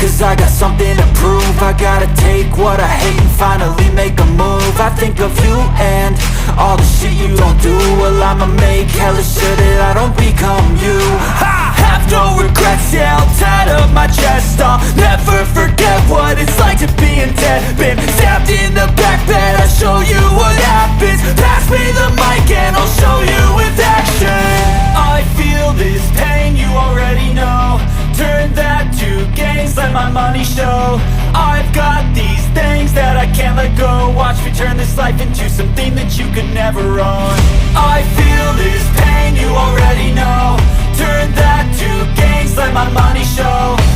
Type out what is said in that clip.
cause I got something to prove. I gotta take what I hate and finally make a move. I think of you and all the shit you don't do. Well, I'ma make hella sure that I don't become you. I have no regrets, yeah, I'll tie up my chest. I'll never forget what it's like to be in debt. Been stabbed in the back bed, I'll show you what happens. Pass me the mic and I'll show you with action. I feel this pain, you already know. Turn that to gains, let my money show. I've got these things that I can't let go. Watch me turn this life into something that you could never own. I feel this pain, you already know. Turn that to gains, let my money show.